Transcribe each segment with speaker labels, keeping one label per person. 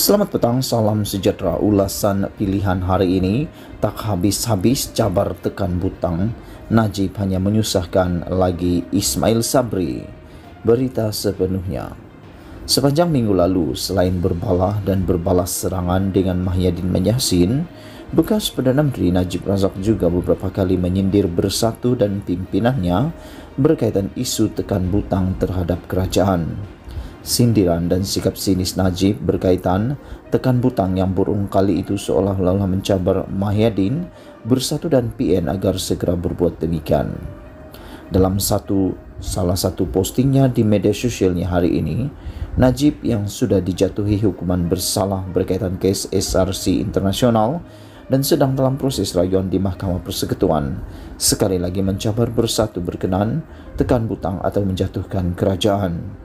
Speaker 1: Selamat petang, salam sejahtera. Ulasan pilihan hari ini, tak habis-habis cabar tekan butang, Najib hanya menyusahkan lagi Ismail Sabri. Berita sepenuhnya. Sepanjang minggu lalu, selain berbalah dan berbalas serangan dengan Mahyadin Menyasin, bekas Perdana Menteri Najib Razak juga beberapa kali menyindir Bersatu dan pimpinannya berkaitan isu tekan butang terhadap kerajaan. Sindiran dan sikap sinis Najib berkaitan tekan butang yang berulang kali itu seolah-olah mencabar Mahyadin, Bersatu dan PN agar segera berbuat demikian. Dalam salah satu postingnya di media sosialnya hari ini, Najib yang sudah dijatuhi hukuman bersalah berkaitan kes SRC internasional dan sedang dalam proses rayuan di Mahkamah Persekutuan, sekali lagi mencabar Bersatu berkenan tekan butang atau menjatuhkan kerajaan.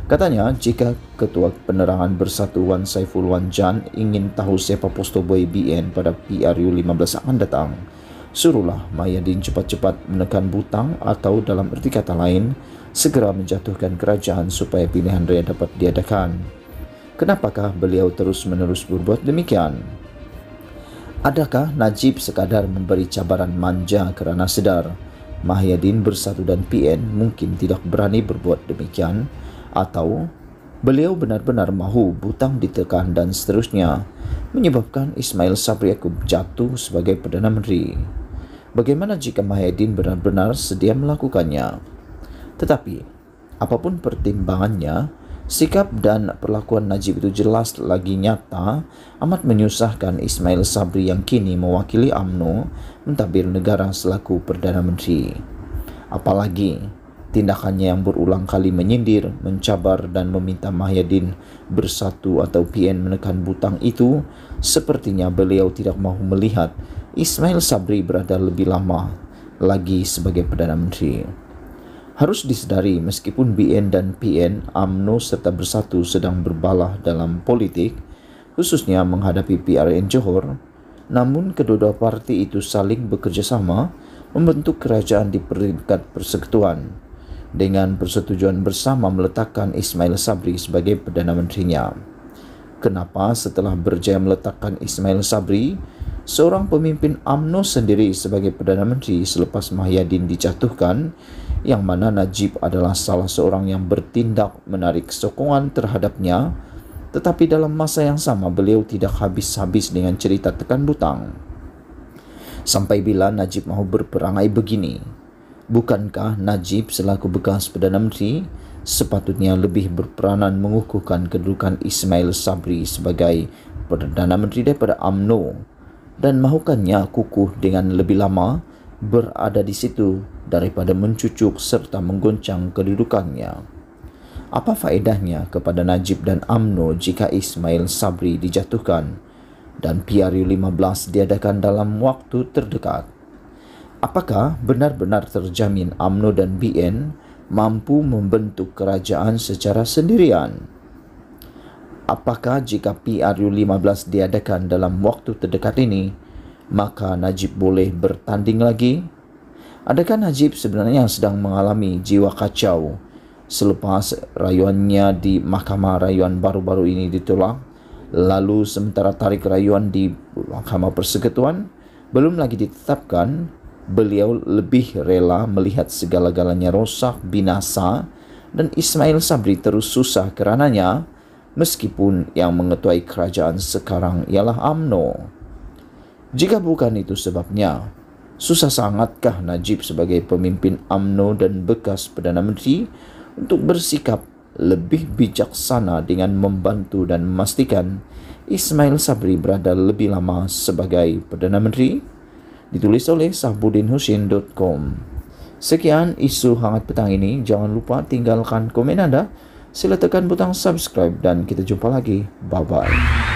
Speaker 1: Katanya, jika Ketua Penerangan Bersatu Wan Saiful Wan Jan ingin tahu siapa postoboy BN pada PRU 15 akan datang, suruhlah Mahyadin cepat-cepat menekan butang atau dalam erti kata lain, segera menjatuhkan kerajaan supaya pilihan raya dapat diadakan. Kenapakah beliau terus-menerus berbuat demikian? Adakah Najib sekadar memberi cabaran manja kerana sedar Mahyadin, Bersatu dan PN mungkin tidak berani berbuat demikian? Atau beliau benar-benar mahu butang ditekan dan seterusnya menyebabkan Ismail Sabri Yaakob jatuh sebagai Perdana Menteri? Bagaimana jika Mahyadin benar-benar sedia melakukannya? Tetapi, apapun pertimbangannya, sikap dan perlakuan Najib itu jelas lagi nyata amat menyusahkan Ismail Sabri yang kini mewakili UMNO mentadbir negara selaku Perdana Menteri. Apalagi tindakannya yang berulang kali menyindir, mencabar dan meminta Mahyadin, Bersatu atau PN menekan butang itu, sepertinya beliau tidak mahu melihat Ismail Sabri berada lebih lama lagi sebagai Perdana Menteri. Harus disedari meskipun BN dan PN, UMNO serta Bersatu sedang berbalah dalam politik, khususnya menghadapi PRN Johor, namun kedua-dua parti itu saling bekerjasama membentuk kerajaan di peringkat persekutuan dengan persetujuan bersama meletakkan Ismail Sabri sebagai Perdana Menterinya. Kenapa setelah berjaya meletakkan Ismail Sabri, seorang pemimpin UMNO sendiri sebagai Perdana Menteri selepas Mahyadin dijatuhkan, yang mana Najib adalah salah seorang yang bertindak menarik sokongan terhadapnya, tetapi dalam masa yang sama beliau tidak habis-habis dengan cerita tekan butang? Sampai bila Najib mahu berperangai begini? Bukankah Najib selaku bekas Perdana Menteri sepatutnya lebih berperanan mengukuhkan kedudukan Ismail Sabri sebagai Perdana Menteri daripada UMNO, dan mahukannya kukuh dengan lebih lama berada di situ daripada mencucuk serta menggoncang kedudukannya? Apa faedahnya kepada Najib dan UMNO jika Ismail Sabri dijatuhkan dan PRU 15 diadakan dalam waktu terdekat? Apakah benar-benar terjamin UMNO dan BN mampu membentuk kerajaan secara sendirian? Apakah jika PRU 15 diadakan dalam waktu terdekat ini, maka Najib boleh bertanding lagi? Adakah Najib sebenarnya sedang mengalami jiwa kacau selepas rayuannya di Mahkamah Rayuan baru-baru ini ditolak, lalu sementara tarik rayuan di Mahkamah Persekutuan belum lagi ditetapkan, beliau lebih rela melihat segala-galanya rosak, binasa, dan Ismail Sabri terus susah kerananya, meskipun yang mengetuai kerajaan sekarang ialah UMNO. Jika bukan itu sebabnya, susah sangatkah Najib sebagai pemimpin UMNO dan bekas Perdana Menteri untuk bersikap lebih bijaksana dengan membantu dan memastikan Ismail Sabri berada lebih lama sebagai Perdana Menteri? Ditulis oleh sahbudinhusin.com. Sekian isu hangat petang ini. Jangan lupa tinggalkan komen Anda. Sila tekan butang subscribe dan kita jumpa lagi. Bye-bye.